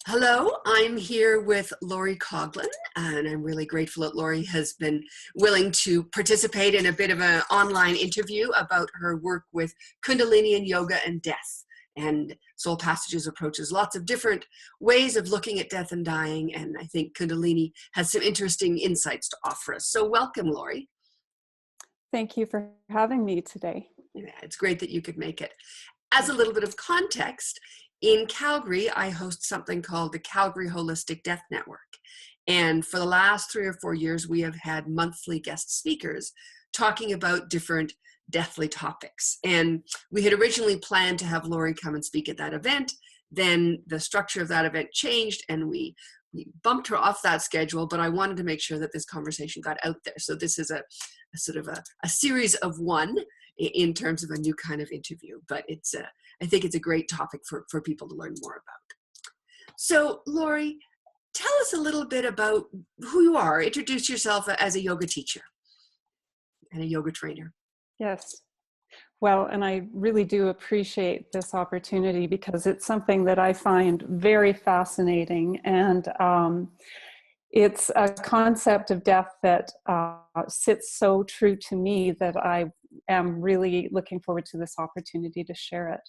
Hello, I'm here with Laurie Coughlin, and I'm really grateful that Laurie has been willing to participate in a bit of an online interview about her work with Kundalini Yoga and death. And Soul Passages approaches lots of different ways of looking at death and dying, and I think Kundalini has some interesting insights to offer us. So welcome, Laurie. Thank you for having me today. Yeah, it's great that you could make it. As a little bit of context, in Calgary, I host something called the Calgary Holistic Death Network. And for the last 3 or 4 years, we have had monthly guest speakers talking about different deathly topics. And we had originally planned to have Laurie come and speak at that event. Then the structure of that event changed and we bumped her off that schedule, but I wanted to make sure that this conversation got out there. So this is a sort of a series of one in terms of a new kind of interview, but I think it's a great topic for people to learn more about. So Laurie, tell us a little bit about who you are. Introduce yourself as a yoga teacher and a yoga trainer. Yes. Well, and I really do appreciate this opportunity because it's something that I find very fascinating. And it's a concept of death that sits so true to me that I am really looking forward to this opportunity to share it.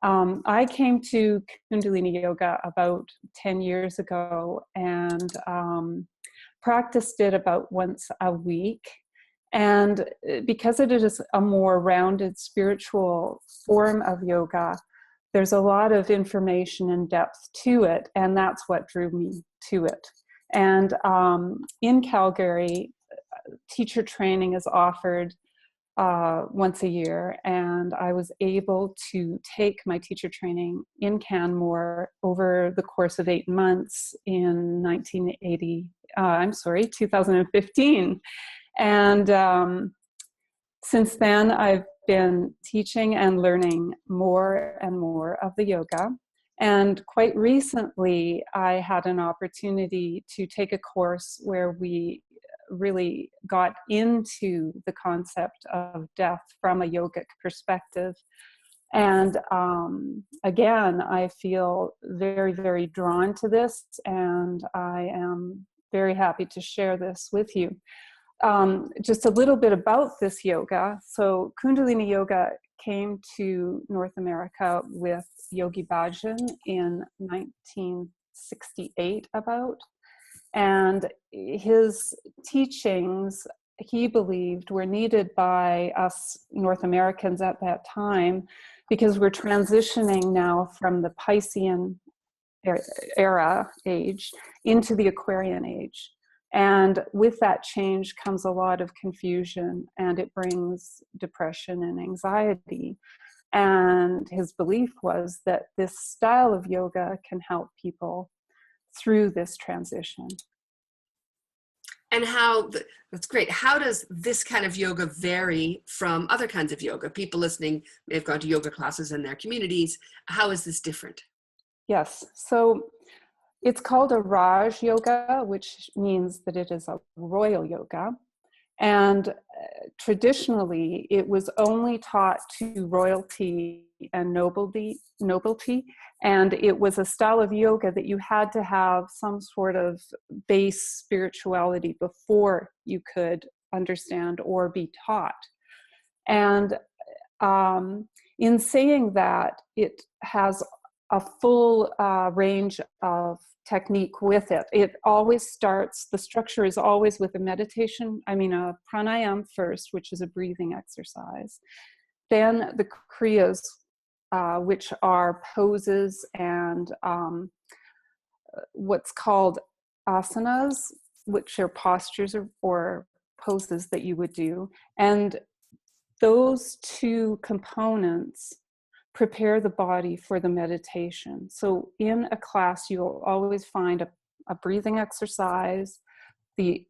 I came to Kundalini Yoga about 10 years ago and practiced it about once a week. And because it is a more rounded spiritual form of yoga, there's a lot of information and depth to it, and that's what drew me to it. And in Calgary, teacher training is offered once a year, and I was able to take my teacher training in Canmore over the course of 8 months in 2015. And since then, I've been teaching and learning more and more of the yoga. And quite recently, I had an opportunity to take a course where we really got into the concept of death from a yogic perspective. And again, I feel very, very drawn to this, and I am very happy to share this with you. Just a little bit about this yoga. So Kundalini Yoga came to North America with Yogi Bhajan in 1968 about. And his teachings, he believed, were needed by us North Americans at that time because we're transitioning now from the Piscean age into the Aquarian age. And with that change comes a lot of confusion, and it brings depression and anxiety. And his belief was that this style of yoga can help people through this transition. And that's great. How does this kind of yoga vary from other kinds of yoga? People listening may have gone to yoga classes in their communities. How is this different? Yes. So it's called a Raj Yoga, which means that it is a royal yoga. And traditionally, it was only taught to royalty and nobility. And it was a style of yoga that you had to have some sort of base spirituality before you could understand or be taught. And in saying that, it has a full range of technique with it. It always starts, the structure is always with a pranayam first, which is a breathing exercise. Then the kriyas, which are poses and what's called asanas, which are postures or poses that you would do. And those two components prepare the body for the meditation. So in a class, you'll always find a breathing exercise, the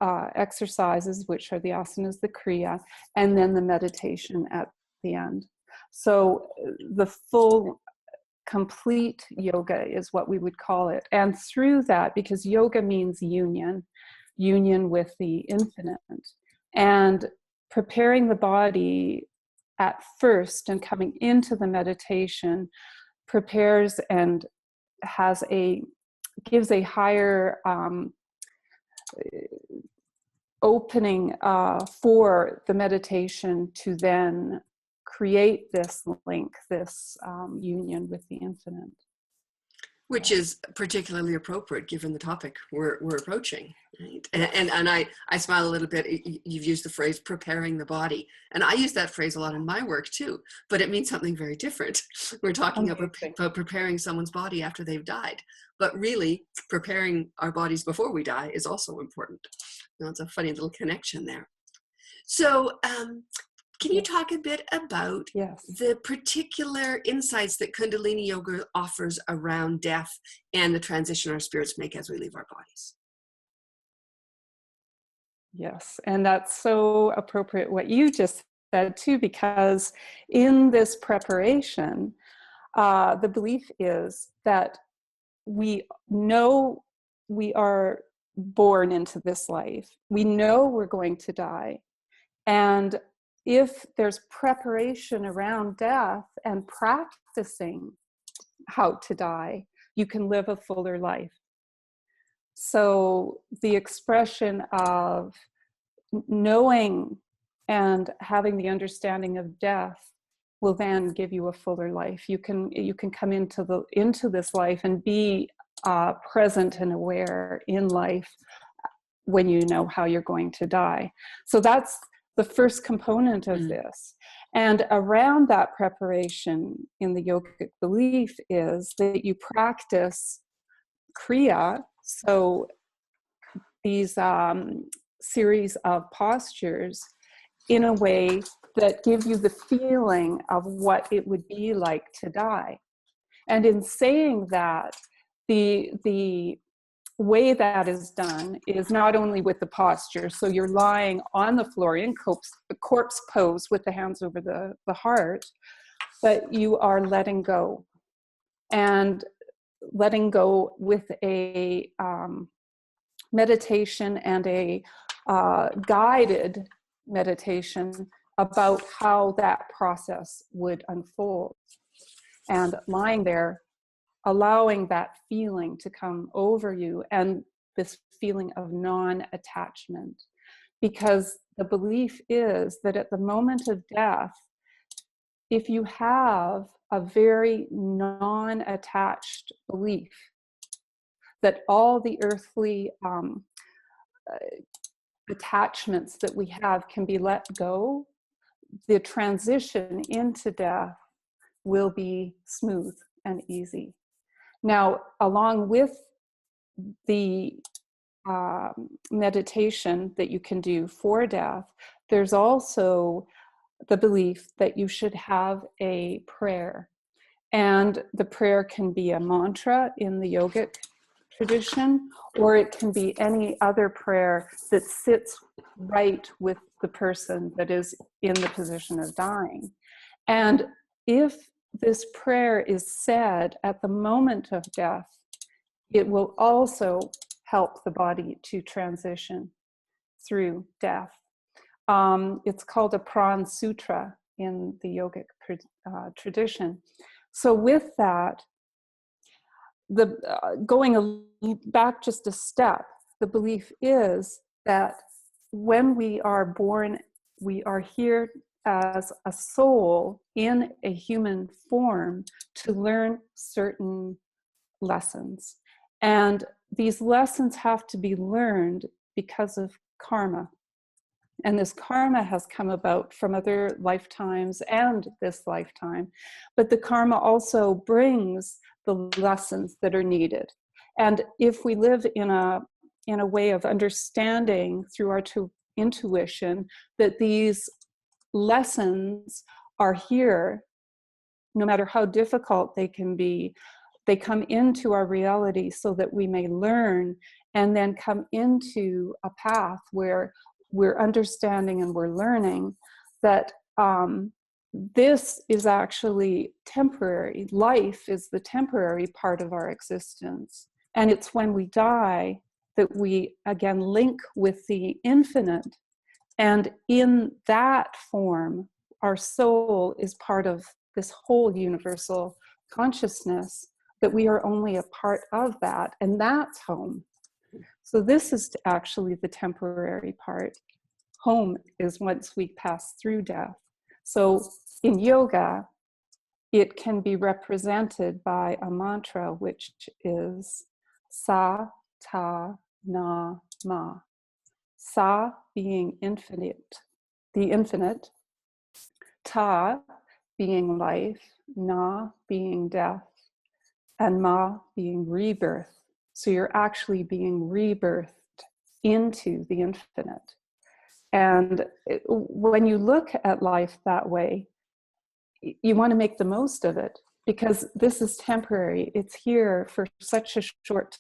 exercises, which are the asanas, the kriya, and then the meditation at the end. So the full, complete yoga is what we would call it. And through that, because yoga means union with the infinite, and preparing the body at first and coming into the meditation prepares and has a gives a higher opening for the meditation to then create this link, this union with the infinite. Which is particularly appropriate given the topic we're approaching, right? And I smile a little bit. You've used the phrase preparing the body, and I use that phrase a lot in my work too, but it means something very different. We're talking about preparing someone's body after they've died, but really preparing our bodies before we die is also important. It's a funny little connection there. So can you talk a bit about the particular insights that Kundalini Yoga offers around death and the transition our spirits make as we leave our bodies? Yes, and that's so appropriate what you just said too, because in this preparation, the belief is that we know we are born into this life. We know we're going to die. And if there's preparation around death and practicing how to die, you can live a fuller life. So the expression of knowing and having the understanding of death will then give you a fuller life. You can come into this life and be present and aware in life when you know how you're going to die. So that's the first component of this. And around that preparation in the yogic belief is that you practice kriya, so these series of postures in a way that give you the feeling of what it would be like to die. And in saying that, the way that is done is not only with the posture, so you're lying on the floor in corpse pose with the hands over the heart, but you are letting go. And letting go with a meditation and a guided meditation about how that process would unfold. And lying there, allowing that feeling to come over you, and this feeling of non-attachment. Because the belief is that at the moment of death, if you have a very non-attached belief that all the earthly attachments that we have can be let go, the transition into death will be smooth and easy. Now, along with the meditation that you can do for death, there's also the belief that you should have a prayer. And the prayer can be a mantra in the yogic tradition, or it can be any other prayer that sits right with the person that is in the position of dying. And if this prayer is said at the moment of death, it will also help the body to transition through death. It's called a Pran Sutra in the yogic tradition. So with that, going back just a step, the belief is that when we are born, we are here as a soul in a human form to learn certain lessons. And these lessons have to be learned because of karma. And this karma has come about from other lifetimes and this lifetime. But the karma also brings the lessons that are needed. And if we live in a way of understanding through our intuition that these lessons are here, no matter how difficult they can be, they come into our reality so that we may learn and then come into a path where we're understanding and we're learning that this is actually temporary. Life is the temporary part of our existence. And it's when we die that we again link with the infinite. And in that form, our soul is part of this whole universal consciousness that we are only a part of that, and that's home. So this is actually the temporary part. Home is once we pass through death. So in yoga, it can be represented by a mantra, which is Sa, Ta, Na, Ma. Sa being infinite, the infinite. Ta being life, Na being death, and Ma being rebirth. So you're actually being rebirthed into the infinite. And when you look at life that way, you want to make the most of it, because this is temporary. It's here for such a short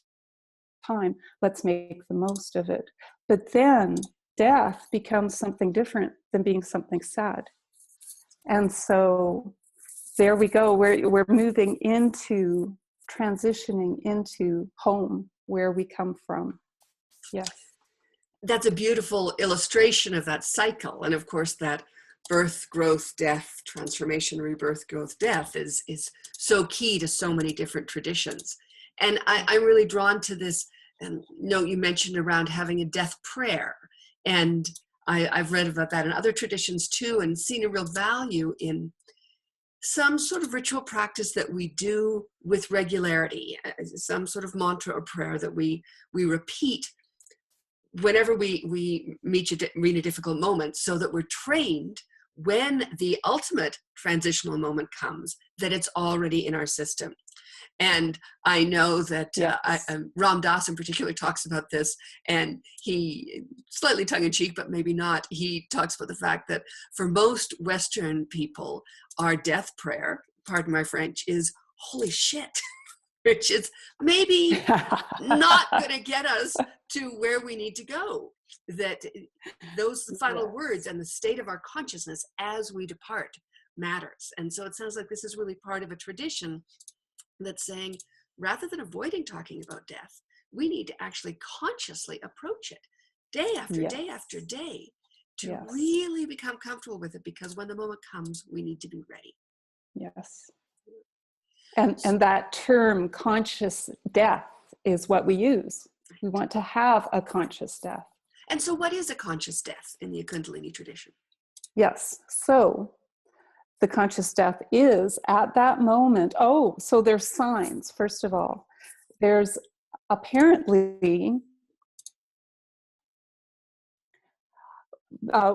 time. Let's make the most of it. But then death becomes something different than being something sad. And so there we go. We're moving into, transitioning into home, where we come from. Yes. That's a beautiful illustration of that cycle. And of course, that birth, growth, death, transformation, rebirth, growth, death is so key to so many different traditions. And I'm really drawn to this note you mentioned around having a death prayer. And I've read about that in other traditions too, and seen a real value in some sort of ritual practice that we do with regularity, some sort of mantra or prayer that we repeat whenever we reach a difficult moment, so that we're trained when the ultimate transitional moment comes, that it's already in our system. And I know that Ram Dass in particular talks about this, and he, slightly tongue-in-cheek, but maybe not, he talks about the fact that for most Western people, our death prayer, pardon my French, is holy shit, which is maybe not going to get us to where we need to go. That those final words and the state of our consciousness as we depart matters. And so it sounds like this is really part of a tradition that's saying, rather than avoiding talking about death, we need to actually consciously approach it day after day after day to really become comfortable with it, because when the moment comes, we need to be ready. Yes. And that term conscious death is what we use. We want to have a conscious death. And so what is a conscious death in the Kundalini tradition? Yes. So the conscious death is at that moment. Oh, so there's signs, first of all. There's apparently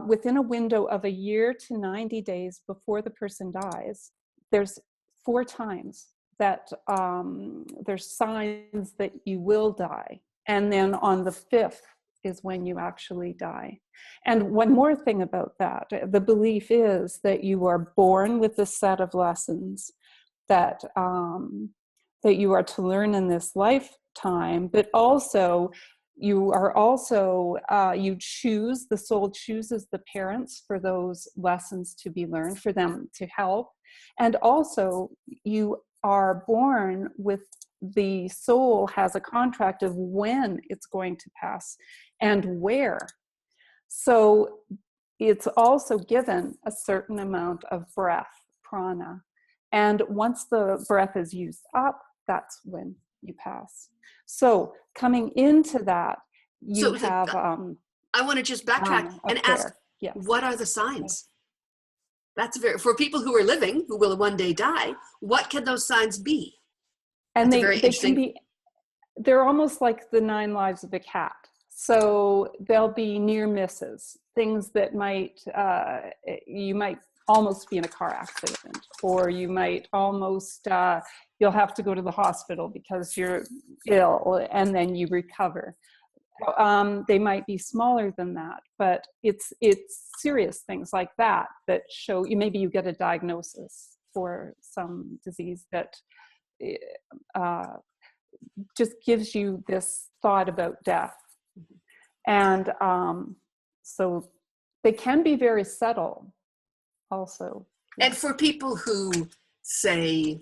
within a window of a year to 90 days before the person dies, there's 4 times that there's signs that you will die. And then on the 5th is when you actually die. And one more thing about that, the belief is that you are born with a set of lessons that that you are to learn in this lifetime, but also you are also, you choose, the soul chooses the parents for those lessons to be learned, for them to help. And also you are born with, the soul has a contract of when it's going to pass and where. So it's also given a certain amount of breath, prana. And once the breath is used up, that's when you pass. So coming into that, you have... I want to just backtrack and ask, what are the signs? That's for people who are living, who will one day die, what can those signs be? And they can be, they're almost like the 9 lives of a cat. So there'll be near misses, things that might, you might almost be in a car accident, or you might almost, you'll have to go to the hospital because you're ill and then you recover. They might be smaller than that, but it's serious things like that that show you, maybe you get a diagnosis for some disease that just gives you this thought about death. And so they can be very subtle also. And for people who, say,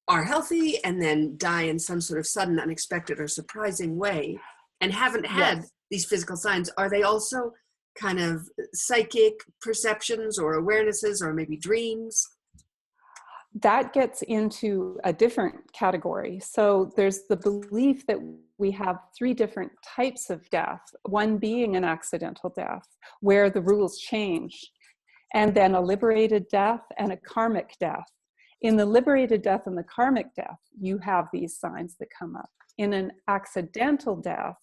are healthy and then die in some sort of sudden, unexpected, or surprising way, and haven't had these physical signs, are they also kind of psychic perceptions or awarenesses or maybe dreams? that gets into a different category. So there's the belief that we have three different types of death, one being an accidental death, where the rules change, and then a liberated death and a karmic death. In the liberated death and the karmic death, you have these signs that come up. In an accidental death,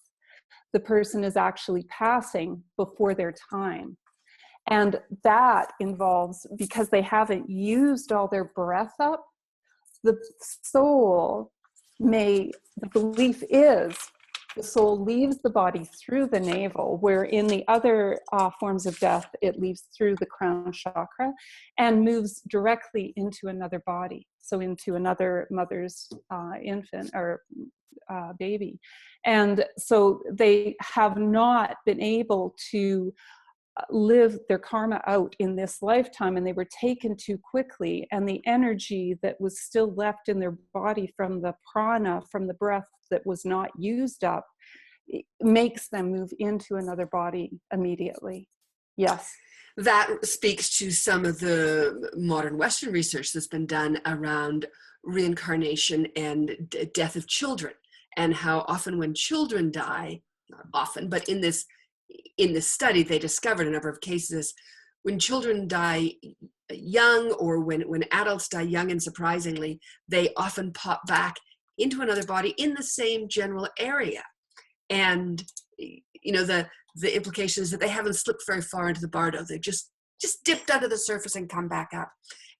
the person is actually passing before their time. And that involves, because they haven't used all their breath up, the soul the belief is the soul leaves the body through the navel, where in the other forms of death, it leaves through the crown chakra and moves directly into another body. So into another mother's infant or baby. And so they have not been able to live their karma out in this lifetime, and they were taken too quickly, and the energy that was still left in their body from the prana, from the breath that was not used up, makes them move into another body immediately. Yes. That speaks to some of the modern Western research that's been done around reincarnation and death of children, and how often when children die, not often, but in this study, they discovered a number of cases when children die young, or when adults die young, and surprisingly, they often pop back into another body in the same general area. And, you know, the implication is that they haven't slipped very far into the bardo. They've just dipped under the surface and come back up.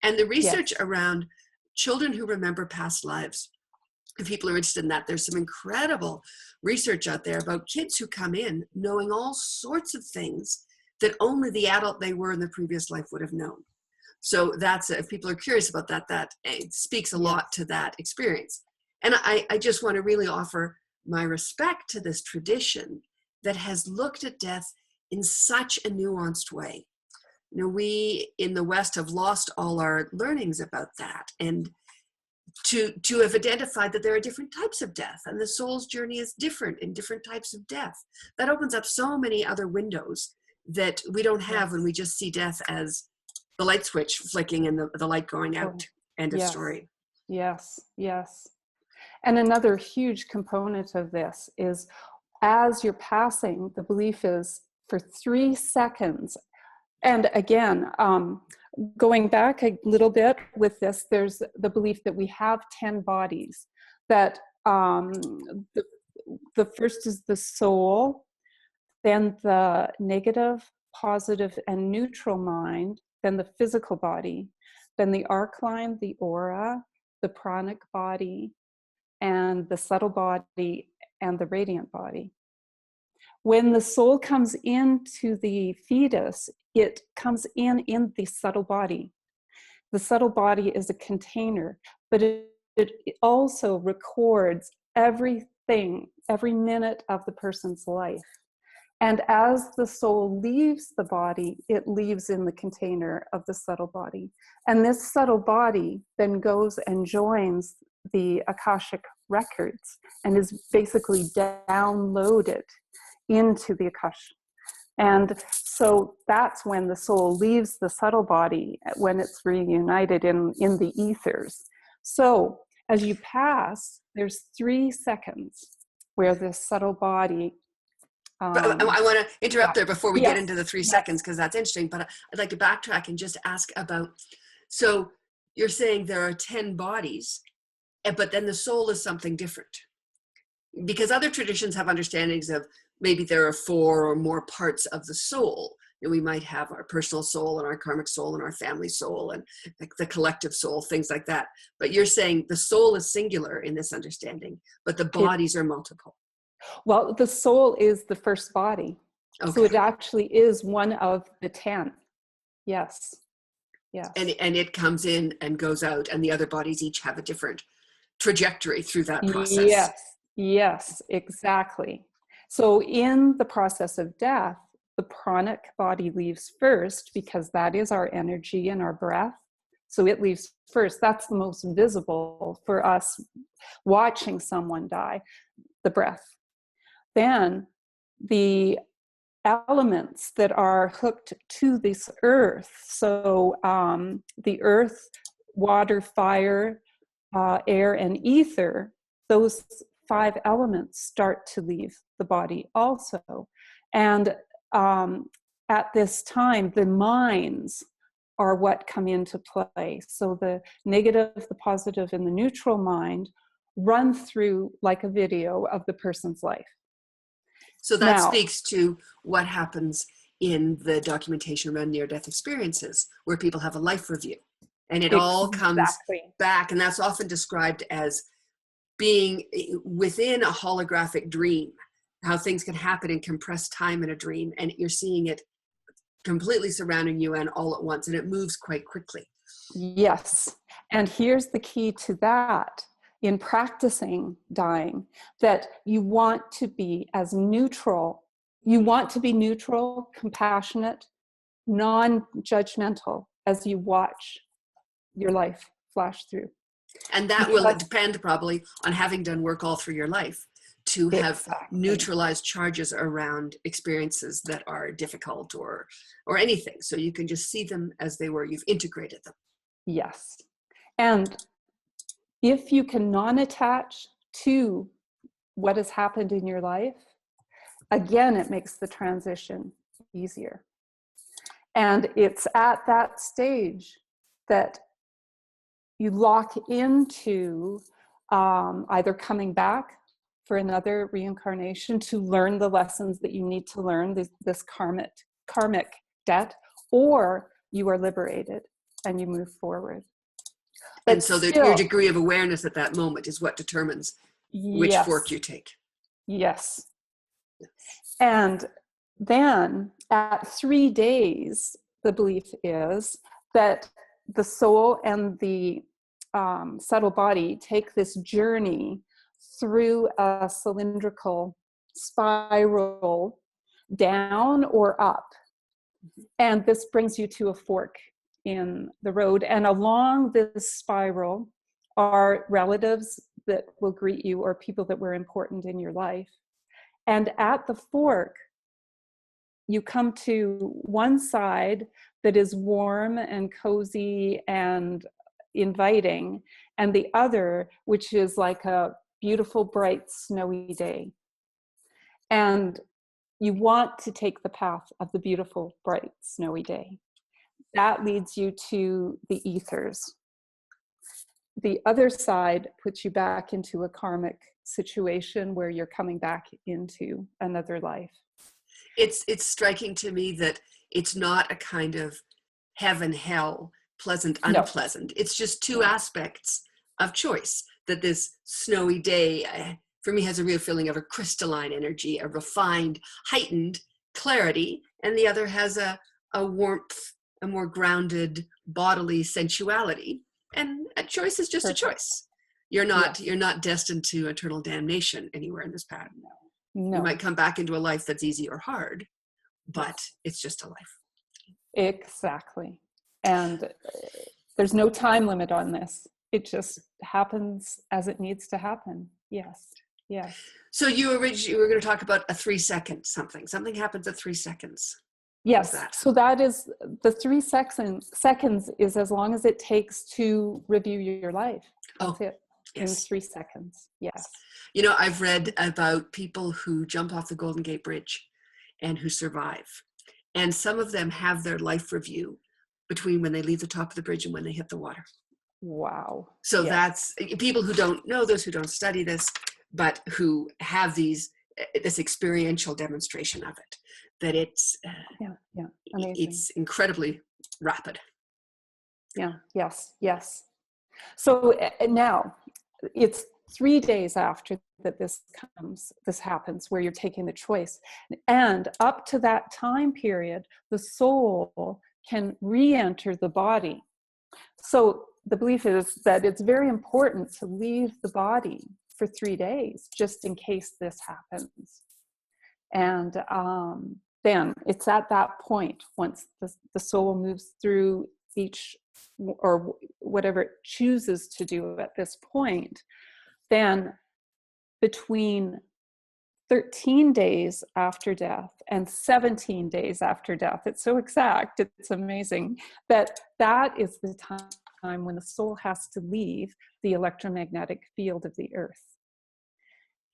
And the research around children who remember past lives, if people are interested in that, there's some incredible research out there about kids who come in knowing all sorts of things that only the adult they were in the previous life would have known. So that's, if people are curious about that, that speaks a lot to that experience. And I just want to really offer my respect to this tradition that has looked at death in such a nuanced way. You know, we in the West have lost all our learnings about that, and to have identified that there are different types of death, and the soul's journey is different in different types of death. That opens up so many other windows that we don't have when we just see death as the light switch flicking and the light going out. End of story. Yes, yes. And another huge component of this is, as you're passing, the belief is for 3 seconds. And again, going back a little bit with this, there's the belief that we have 10 bodies, that the first is the soul, then the negative, positive, and neutral mind, then the physical body, then the arc line, the aura, the pranic body, and the subtle body, and the radiant body. When the soul comes into the fetus, it comes in the subtle body. The subtle body is a container, but it also records everything, every minute of the person's life. And as the soul leaves the body, it leaves in the container of the subtle body. And this subtle body then goes and joins the Akashic records and is basically downloaded into the Akash. And so that's when the soul leaves the subtle body, when it's reunited in the ethers. So as you pass, there's 3 seconds where the subtle body... But I want to interrupt there before we get into the 3 seconds, because that's interesting. But I'd like to backtrack and just ask about, so you're saying there are 10 bodies, but then the soul is something different. Because other traditions have understandings of maybe there are 4 or more parts of the soul. And we might have our personal soul and our karmic soul and our family soul and the collective soul, things like that. But you're saying the soul is singular in this understanding, but the bodies are multiple. Well, the soul is the first body. Okay. So it actually is one of the 10. Yes. Yes. And it comes in and goes out, and the other bodies each have a different trajectory through that process. Yes. Yes, exactly. So in the process of death, the pranic body leaves first, because that is our energy and our breath. So it leaves first. That's the most visible for us watching someone die, the breath. Then the elements that are hooked to this earth. So the earth water, fire, air, and ether, those 5 elements start to leave the body also. And at this time, the minds are what come into play. So the negative, the positive, and the neutral mind run through like a video of the person's life. So that speaks to what happens in the documentation around near-death experiences, where people have a life review. And it all comes back, and that's often described as being within a holographic dream, how things can happen in compressed time in a dream, and you're seeing it completely surrounding you and all at once, and it moves quite quickly. Yes, and here's the key to that in practicing dying, that you want to be as neutral. You want to be neutral, compassionate, non-judgmental as you watch your life flash through. And that will depend probably on having done work all through your life to have neutralized charges around experiences that are difficult or anything. So you can just see them as they were. You've integrated them. Yes. And if you can non-attach to what has happened in your life, again, it makes the transition easier. And it's at that stage that you lock into either coming back for another reincarnation to learn the lessons that you need to learn, this karmic debt, or you are liberated and you move forward. And so your degree of awareness at that moment is what determines which fork you take. Yes. And then at 3 days, the belief is that the soul and the subtle body take this journey through a cylindrical spiral down or up. And this brings you to a fork in the road. And along this spiral are relatives that will greet you or people that were important in your life. And at the fork, you come to one side that is warm and cozy and inviting, and the other, which is like a beautiful, bright, snowy day. And you want to take the path of the beautiful, bright, snowy day. That leads you to the ethers. The other side puts you back into a karmic situation where you're coming back into another life. It's striking to me that it's not a kind of heaven, hell, pleasant, unpleasant. No. It's just two aspects of choice. That this snowy day, for me, has a real feeling of a crystalline energy, a refined, heightened clarity, and the other has a warmth, a more grounded bodily sensuality. And a choice is just a choice. You're not destined to eternal damnation anywhere in this path. No. You might come back into a life that's easy or hard, but it's just a life. Exactly. And there's no time limit on this. It just happens as it needs to happen. Yes. Yes. So you were going to talk about a 3 second something. Something happens at 3 seconds. Yes. So that is the 3 seconds is as long as it takes to review your life. That's it. Yes. In 3 seconds. Yes. You know, I've read about people who jump off the Golden Gate Bridge and who survive. And some of them have their life review between when they leave the top of the bridge and when they hit the water. Wow. So that's people who don't know this, who don't study this, but who have this experiential demonstration of it, that it's it's incredibly rapid. Yes. So now it's 3 days after that this happens, where you're taking the choice, and up to that time period, the soul can re-enter the body. So the belief is that it's very important to leave the body for 3 days, just in case this happens. And then it's at that point, once the soul moves through each, or whatever it chooses to do at this point, then between 13 days after death and 17 days after death, it's so exact, it's amazing, that is the time time when the soul has to leave the electromagnetic field of the earth.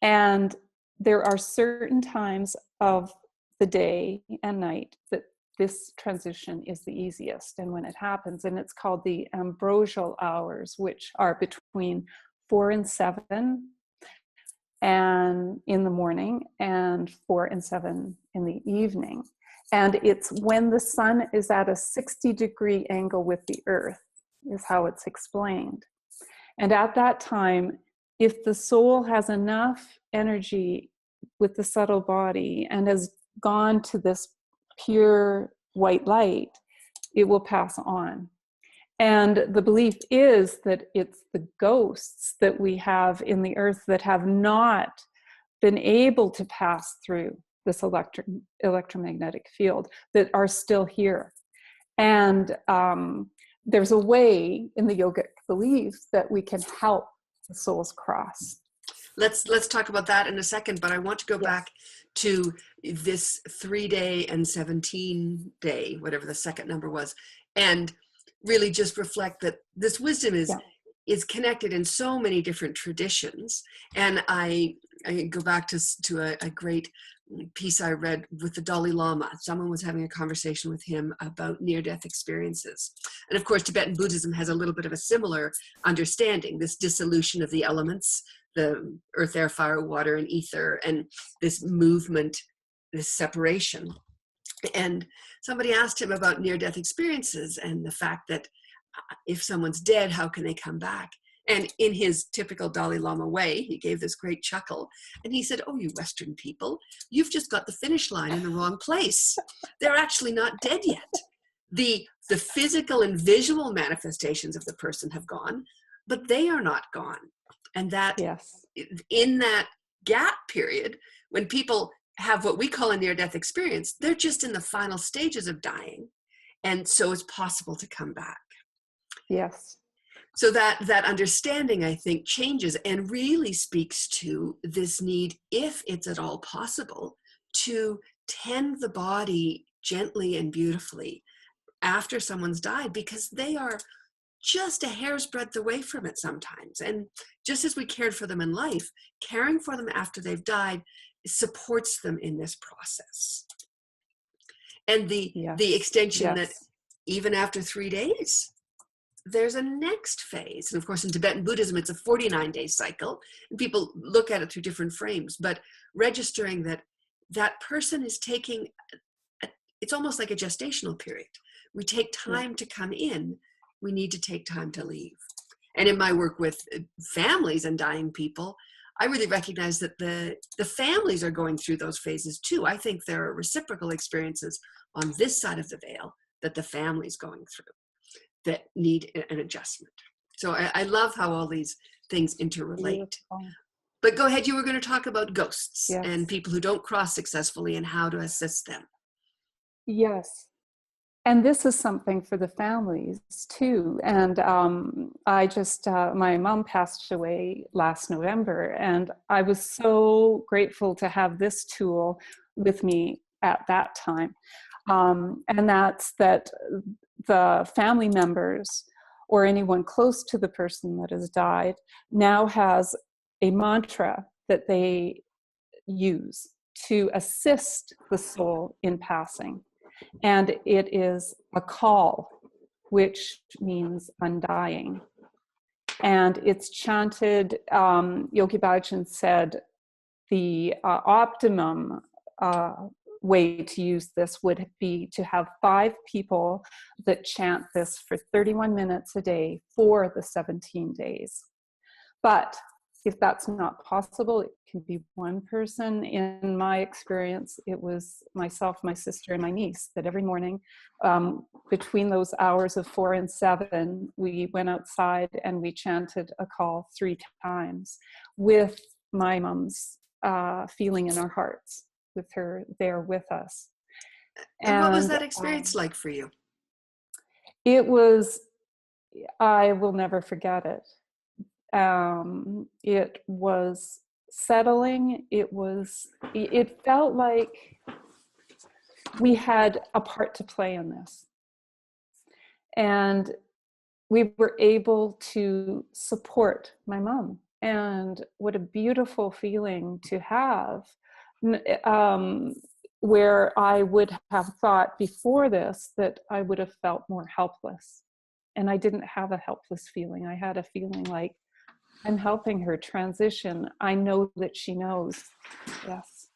And there are certain times of the day and night that this transition is the easiest, and when it happens, and it's called the ambrosial hours, which are between 4 and 7 and in the morning, and 4 and 7 in the evening. And it's when the sun is at a 60-degree angle with the earth, is how it's explained. And at that time, if the soul has enough energy with the subtle body and has gone to this pure white light, it will pass on. And the belief is that it's the ghosts that we have in the earth that have not been able to pass through this electromagnetic field that are still here. And there's a way in the yogic belief that we can help the souls cross. Let's talk about that in a second, but I want to go back to this 3-day and 17-day, whatever the second number was, and really just reflect that this wisdom is connected in so many different traditions. And I go back to a great piece I read with the Dalai Lama. Someone was having a conversation with him about near-death experiences. And of course, Tibetan Buddhism has a little bit of a similar understanding, this dissolution of the elements, the earth, air, fire, water, and ether, and this movement, this separation. And somebody asked him about near-death experiences and the fact that if someone's dead, how can they come back? And in his typical Dalai Lama way, he gave this great chuckle. And he said, "Oh, you Western people, you've just got the finish line in the wrong place. They're actually not dead yet. The physical and visual manifestations of the person have gone, but they are not gone." And that in that gap period, when people have what we call a near-death experience, they're just in the final stages of dying. And so it's possible to come back. Yes. So that understanding, I think, changes and really speaks to this need, if it's at all possible, to tend the body gently and beautifully after someone's died, because they are just a hair's breadth away from it sometimes. And just as we cared for them in life, caring for them after they've died supports them in this process. And the extension that even after 3 days, there's a next phase. And of course, in Tibetan Buddhism, it's a 49-day cycle, and people look at it through different frames, but registering that that person is taking, it's almost like a gestational period. We take time to come in, we need to take time to leave. And in my work with families and dying people, I really recognize that the families are going through those phases too. I think there are reciprocal experiences on this side of the veil that the family's going through that need an adjustment. So I love how all these things interrelate. But go ahead, you were going to talk about ghosts and people who don't cross successfully and how to assist them. Yes. And this is something for the families too. And I just, my mom passed away last November, and I was so grateful to have this tool with me at that time. And that's that the family members or anyone close to the person that has died now has a mantra that they use to assist the soul in passing. And it is a call, which means undying. And it's chanted, Yogi Bhajan said, the optimum way to use this would be to have 5 people that chant this for 31 minutes a day for the 17 days. But if that's not possible, it can be one person. In my experience, it was myself, my sister, and my niece that every morning between those hours of 4 and 7, we went outside and we chanted a call 3 times with my mom's feeling in our hearts, with her there with us. And what was that experience like for you? It was, I will never forget it. It was settling. It felt like we had a part to play in this. And we were able to support my mom. And what a beautiful feeling to have, where I would have thought before this that I would have felt more helpless. And I didn't have a helpless feeling. I had a feeling like, I'm helping her transition. I know that she knows. Yes.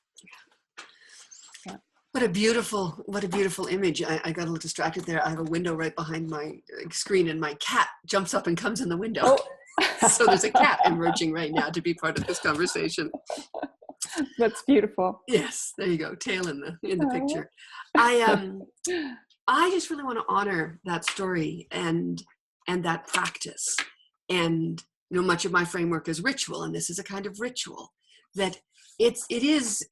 Yeah. What a beautiful image. I got a little distracted there. I have a window right behind my screen and my cat jumps up and comes in the window. Oh. So there's a cat emerging right now to be part of this conversation. That's beautiful. Yes, there you go. Tail in the picture. I just really want to honor that story and that practice. And much of my framework is ritual, and this is a kind of ritual that it is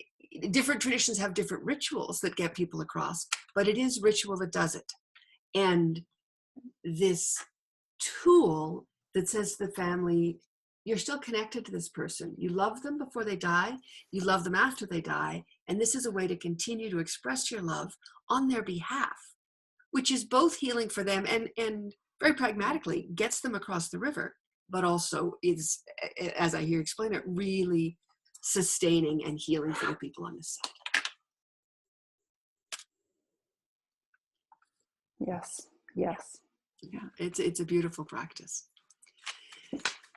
different traditions have different rituals that get people across, but it is ritual that does it. And this tool that says to the family, you're still connected to this person. You love them before they die. You love them after they die. And this is a way to continue to express your love on their behalf, which is both healing for them and very pragmatically gets them across the river, but also is, as I hear you explain it, really sustaining and healing for the people on this side. Yes. Yes. Yeah, it's a beautiful practice.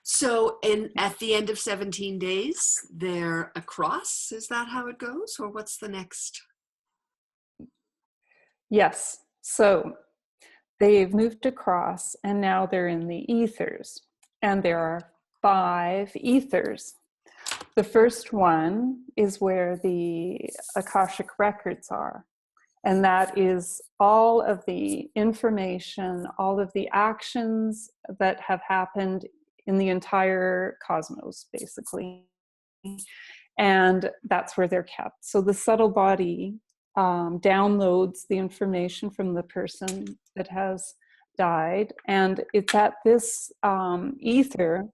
So, at the end of 17 days, they're across. Is that how it goes, or what's the next? Yes. So they've moved across, and now they're in the ethers, and there are 5 ethers. The first one is where the Akashic records are. And that is all of the information, all of the actions that have happened in the entire cosmos, basically. And that's where they're kept. So the subtle body downloads the information from the person that has died. And it's at this ether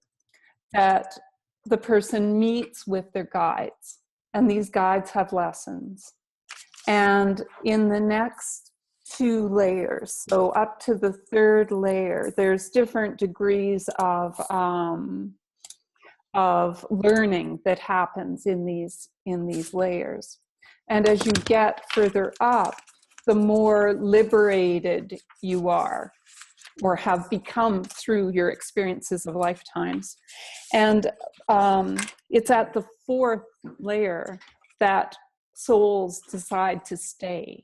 that the person meets with their guides. And these guides have lessons. And in the next 2 layers, so up to the 3rd layer, there's different degrees of learning that happens in these layers. And as you get further up, the more liberated you are, or have become through your experiences of lifetimes. And it's at the 4th layer that souls decide to stay.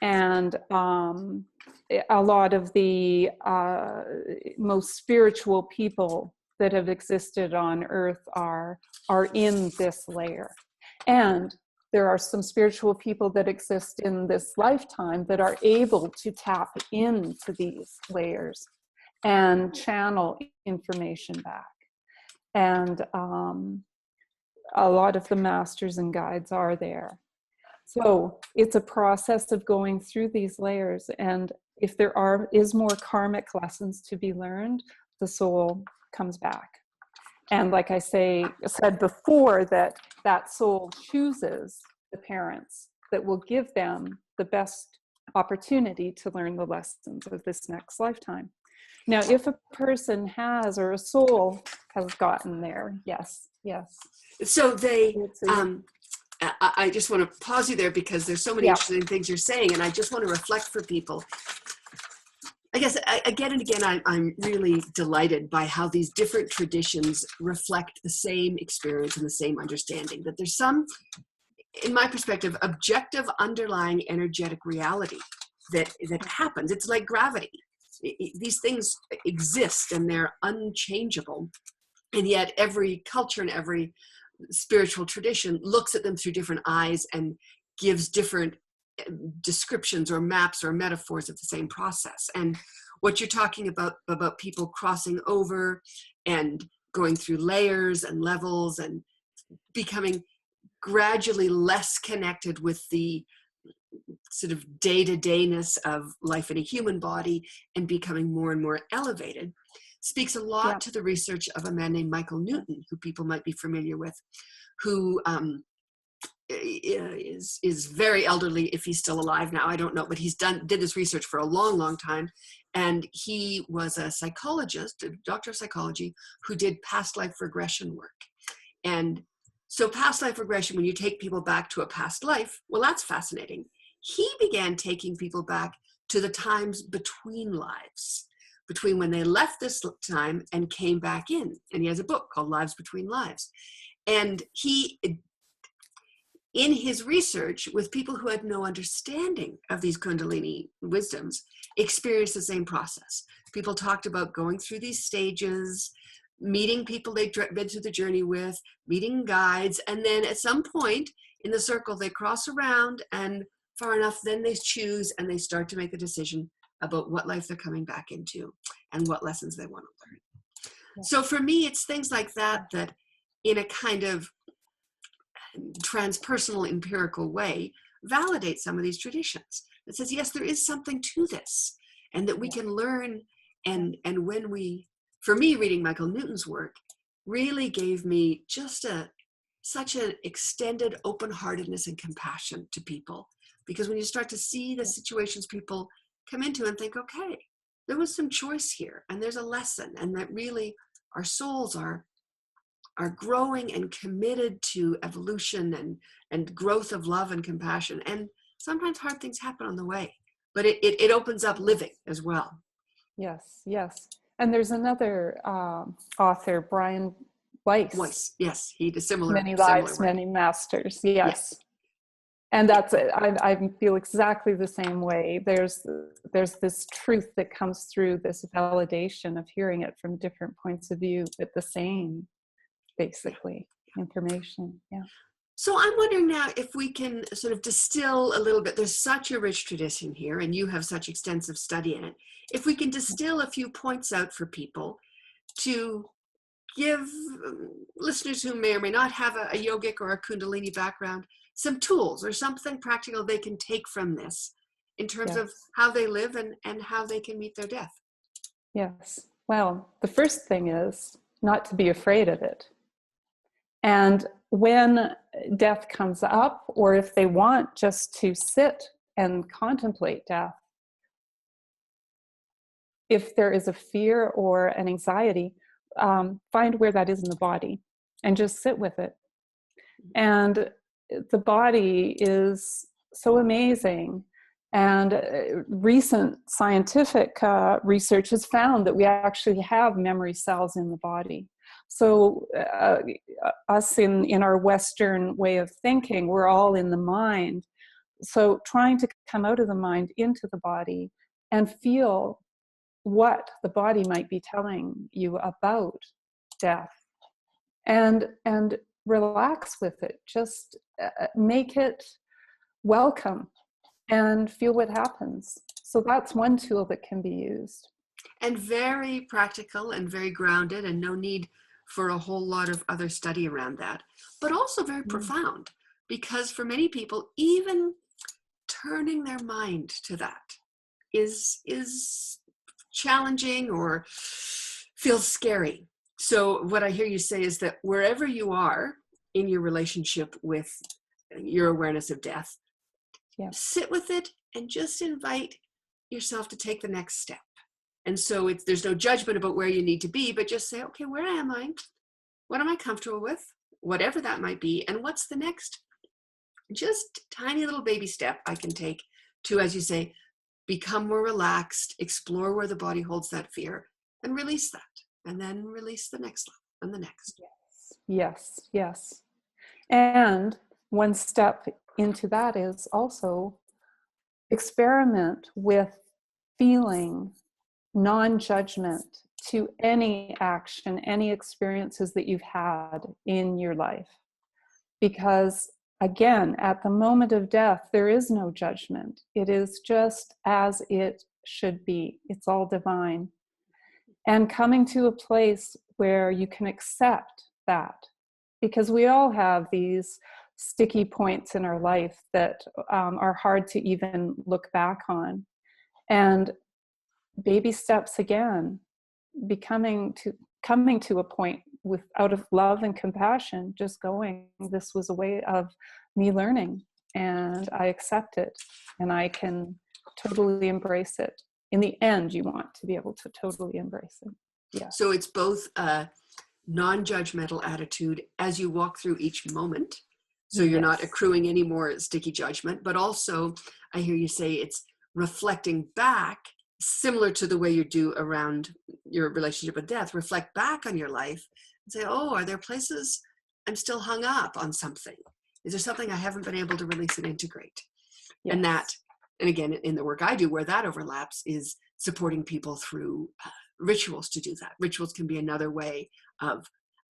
And a lot of the most spiritual people that have existed on earth are in this layer. And there are some spiritual people that exist in this lifetime that are able to tap into these layers and channel information back. And a lot of the masters and guides are there. So it's a process of going through these layers. And if there is more karmic lessons to be learned, the soul comes back. And like I said before, that soul chooses the parents that will give them the best opportunity to learn the lessons of this next lifetime. Now, if a person has, or a soul has gotten there, yes. So I just want to pause you there because there's so many interesting things you're saying, and I just want to reflect for people. I guess again and again, I'm really delighted by how these different traditions reflect the same experience and the same understanding, that there's some, in my perspective, objective underlying energetic reality that happens. It's like gravity. These things exist and they're unchangeable. And yet every culture and every spiritual tradition looks at them through different eyes and gives different descriptions or maps or metaphors of the same process. And what you're talking about people crossing over and going through layers and levels and becoming gradually less connected with the sort of day-to-dayness of life in a human body and becoming more and more elevated speaks a lot to the research of a man named Michael Newton, who people might be familiar with, who is very elderly. If he's still alive now, I don't know, but did this research for a long, long time. And he was a psychologist, a doctor of psychology, who did past life regression work. And so past life regression, when you take people back to a past life, well, that's fascinating. He began taking people back to the times between lives, between when they left this time and came back in. And he has a book called Lives Between Lives. And he, in his research with people who had no understanding of these Kundalini wisdoms, experienced the same process. People talked about going through these stages, meeting people they'd been through the journey with, meeting guides, and then at some point in the circle, they cross around, and far enough, then they choose and they start to make a decision about what life they're coming back into and what lessons they want to learn. Yeah. So for me, it's things like that in a kind of transpersonal empirical way validate some of these traditions. It says, yes, there is something to this, and that we can learn. And when for me, reading Michael Newton's work really gave me just such an extended open-heartedness and compassion to people, because when you start to see the situations people come into and think, okay, there was some choice here, and there's a lesson, and that really our souls are growing and committed to evolution and growth of love and compassion. And sometimes hard things happen on the way, but it opens up living as well. Yes, yes. And there's another author, Brian Weiss. Yes, he did similar. Many lives, many masters. Yes. And that's it. I feel exactly the same way. There's this truth that comes through, this validation of hearing it from different points of view, but the same, basically, information. Yeah. So I'm wondering now if we can sort of distill a little bit. There's such a rich tradition here, and you have such extensive study in it. If we can distill a few points out for people to give listeners who may or may not have a yogic or a Kundalini background some tools or something practical they can take from this in terms of how they live and how they can meet their death. Yes. Well, the first thing is not to be afraid of it. And when death comes up, or if they want just to sit and contemplate death, if there is a fear or an anxiety, find where that is in the body and just sit with it. And the body is so amazing. And recent scientific research has found that we actually have memory cells in the body. So us in our Western way of thinking, we're all in the mind. So trying to come out of the mind into the body and feel what the body might be telling you about death, and relax with it. Just make it welcome and feel what happens. So that's one tool that can be used. And very practical and very grounded, and no need for a whole lot of other study around that, but also very profound, because for many people, even turning their mind to that is challenging or feels scary. So what I hear you say is that wherever you are in your relationship with your awareness of death, sit with it and just invite yourself to take the next step. And so there's no judgment about where you need to be, but just say, okay, where am I? What am I comfortable with? Whatever that might be. And what's the next just tiny little baby step I can take to, as you say, become more relaxed, explore where the body holds that fear, and release that. And then release the next level and the next. Yes. And one step into that is also experiment with feeling non-judgment to any action, any experiences that you've had in your life. Because again, at the moment of death, there is no judgment. It is just as it should be. It's all divine. And coming to a place where you can accept that, because we all have these sticky points in our life that are hard to even look back on. And baby steps again, coming to a point with out of love and compassion, just going, this was a way of me learning, and I accept it, and I can totally embrace it. In the end, you want to be able to totally embrace it. Yeah. So it's both a non-judgmental attitude as you walk through each moment. So you're not accruing any more sticky judgment, but also I hear you say it's reflecting back, similar to the way you do around your relationship with death. Reflect back on your life and say, oh, are there places I'm still hung up on something? Is there something I haven't been able to release and integrate? Yes. And again, in the work I do, where that overlaps is supporting people through rituals to do that. Rituals can be another way of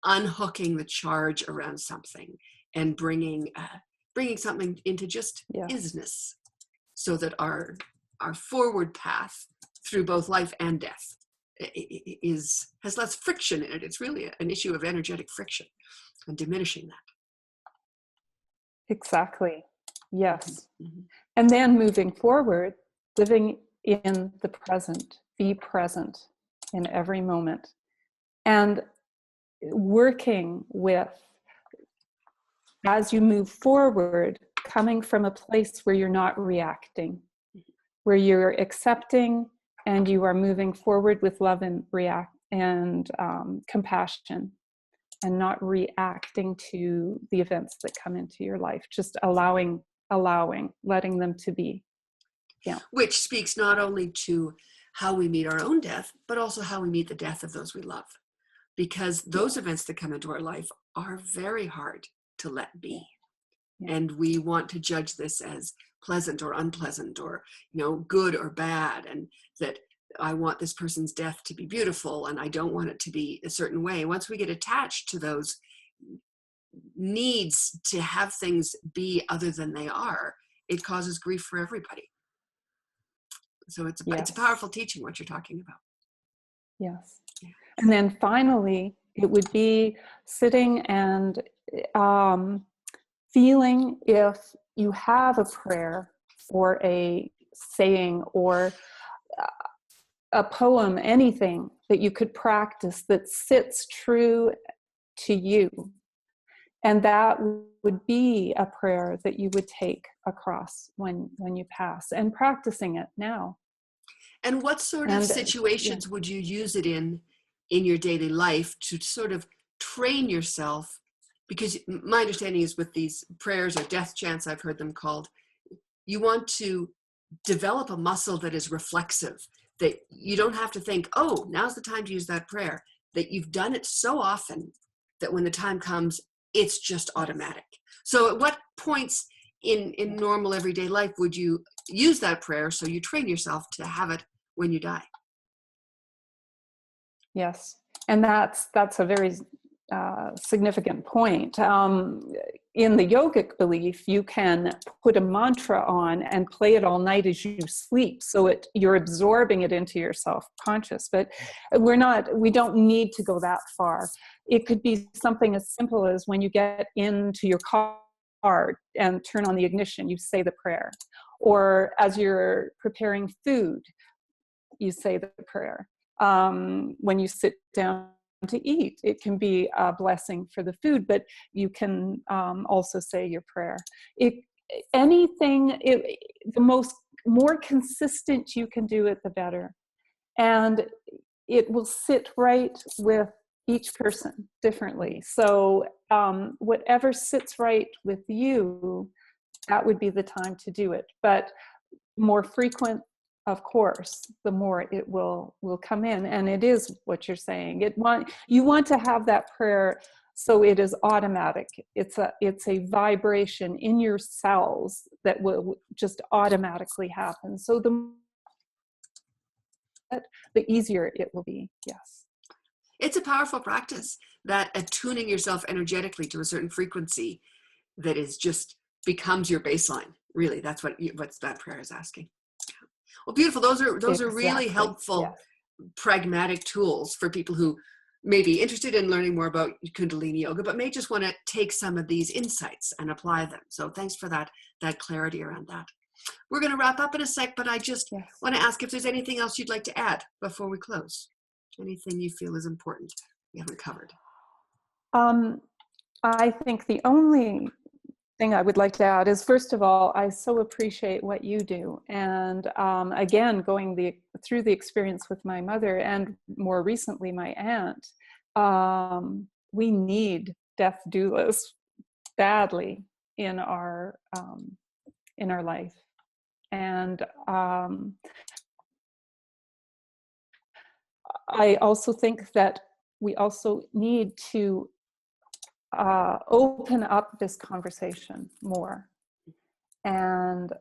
unhooking the charge around something and bringing something into just isness, so that our forward path through both life and death has less friction in it. It's really an issue of energetic friction and diminishing that. Exactly. Yes. Mm-hmm. And then moving forward, living in the present, be present in every moment, and working with, as you move forward, coming from a place where you're not reacting, where you're accepting and you are moving forward with love and compassion, and not reacting to the events that come into your life, just allowing, letting them to be. Yeah. Which speaks not only to how we meet our own death, but also how we meet the death of those we love. Because those events that come into our life are very hard to let be. Yeah. And we want to judge this as pleasant or unpleasant, or, good or bad. And that I want this person's death to be beautiful and I don't want it to be a certain way. Once we get attached to those needs to have things be other than they are, it causes grief for everybody. So it's a powerful teaching, what you're talking about. Yes. Yeah. And then finally, it would be sitting and feeling if you have a prayer or a saying or a poem, anything that you could practice that sits true to you. And that would be a prayer that you would take across when you pass, and practicing it now. And what sort of situations would you use it in your daily life to sort of train yourself? Because my understanding is with these prayers or death chants, I've heard them called, you want to develop a muscle that is reflexive, that you don't have to think, oh, now's the time to use that prayer, that you've done it so often that when the time comes, it's just automatic. So at what points in normal everyday life would you use that prayer so you train yourself to have it when you die? Yes, and that's a very significant point. In the yogic belief, you can put a mantra on and play it all night as you sleep, so you're absorbing it into your self-conscious. But we don't need to go that far. It could be something as simple as when you get into your car and turn on the ignition, you say the prayer. Or as you're preparing food, you say the prayer. When you sit down to eat, it can be a blessing for the food, but you can also say your prayer. The more consistent you can do it, the better. And it will sit right with each person differently. So whatever sits right with you, that would be the time to do it. But more frequent, of course, the more it will come in. And it is what you're saying. You want to have that prayer so it is automatic. It's a vibration in your cells that will just automatically happen. So the easier it will be. Yes. It's a powerful practice, that attuning yourself energetically to a certain frequency that is just becomes your baseline. Really, that's what that prayer is asking. Well, beautiful. Those are really helpful, pragmatic tools for people who may be interested in learning more about Kundalini Yoga, but may just want to take some of these insights and apply them. So thanks for that clarity around that. We're going to wrap up in a sec, but I just want to ask if there's anything else you'd like to add before we close. Anything you feel is important we haven't covered? I think the only thing I would like to add is, first of all, I so appreciate what you do. And again, going through the experience with my mother and more recently my aunt, we need death doulas badly in our life. And I also think that we also need to open up this conversation more. And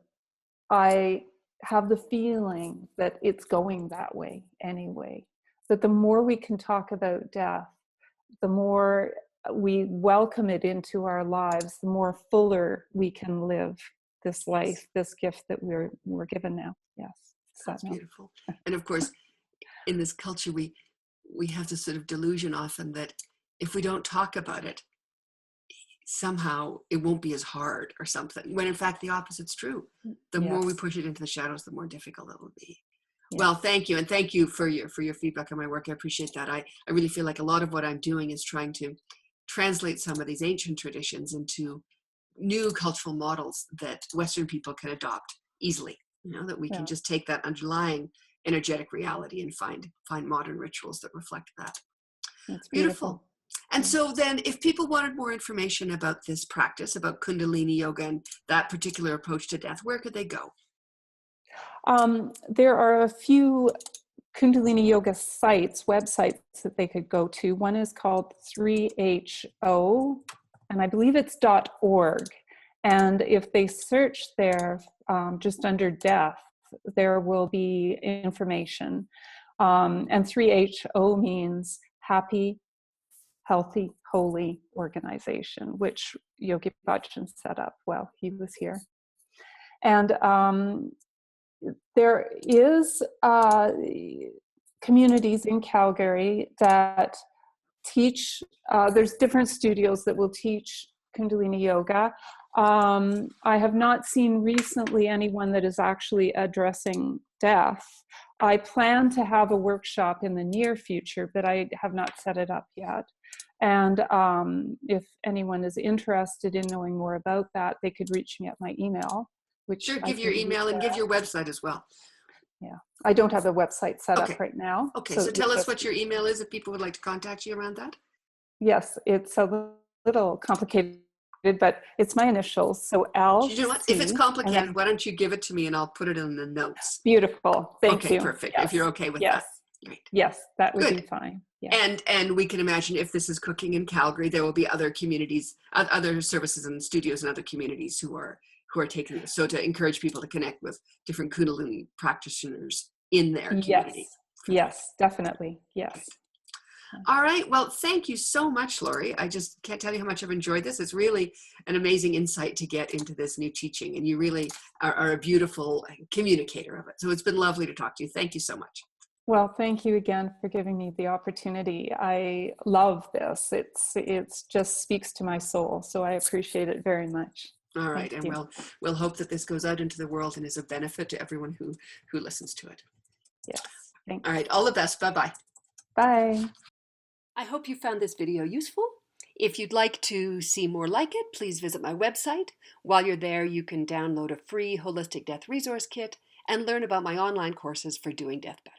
I have the feeling that it's going that way anyway, that the more we can talk about death, the more we welcome it into our lives, the more fuller we can live this life, this gift that we're given now. Yes. That's beautiful. And of course, in this culture, we have this sort of delusion often that if we don't talk about it, somehow it won't be as hard or something, when in fact the opposite's true. The more we push it into the shadows, the more difficult it will be. Yes. Well, thank you. And thank you for your feedback on my work. I appreciate that. I really feel like a lot of what I'm doing is trying to translate some of these ancient traditions into new cultural models that Western people can adopt easily, that we can just take that underlying energetic reality and find modern rituals that reflect that. That's beautiful. And so then if people wanted more information about this practice, about Kundalini Yoga and that particular approach to death, where could they go? There are a few Kundalini Yoga websites that they could go to. One is called 3HO, and I believe it's .org. And if they search there just under death, there will be information. And 3HO means happy, healthy, holy organization, which Yogi Bhajan set up while he was here. And there is communities in Calgary that teach, there's different studios that will teach Kundalini Yoga. I have not seen recently anyone that is actually addressing death. I plan to have a workshop in the near future, but I have not set it up yet. And if anyone is interested in knowing more about that, they could reach me at my email. Sure, give your email and give your website as well. Yeah, I don't have a website set up right now. Okay, so tell us what your email is if people would like to contact you around that. Yes, it's a little complicated, but it's my initials. So L. You know what? If it's complicated, why don't you give it to me and I'll put it in the notes. Beautiful. Thank you. Okay, perfect. Yes. If you're okay with that. Great. Yes, that would be fine. Yeah. And we can imagine if this is cooking in Calgary, there will be other communities, other services and studios and other communities who are taking this. So to encourage people to connect with different Kundalini practitioners in their community. Yes, definitely. Yes. Right. All right. Well, thank you so much, Laurie. I just can't tell you how much I've enjoyed this. It's really an amazing insight to get into this new teaching. And you really are a beautiful communicator of it. So it's been lovely to talk to you. Thank you so much. Well, thank you again for giving me the opportunity. I love this. It's just speaks to my soul. So I appreciate it very much. All right. And we'll hope that this goes out into the world and is of benefit to everyone who listens to it. Yes. Thanks. All right. All the best. Bye-bye. Bye. I hope you found this video useful. If you'd like to see more like it, please visit my website. While you're there, you can download a free Holistic Death Resource Kit and learn about my online courses for doing death better.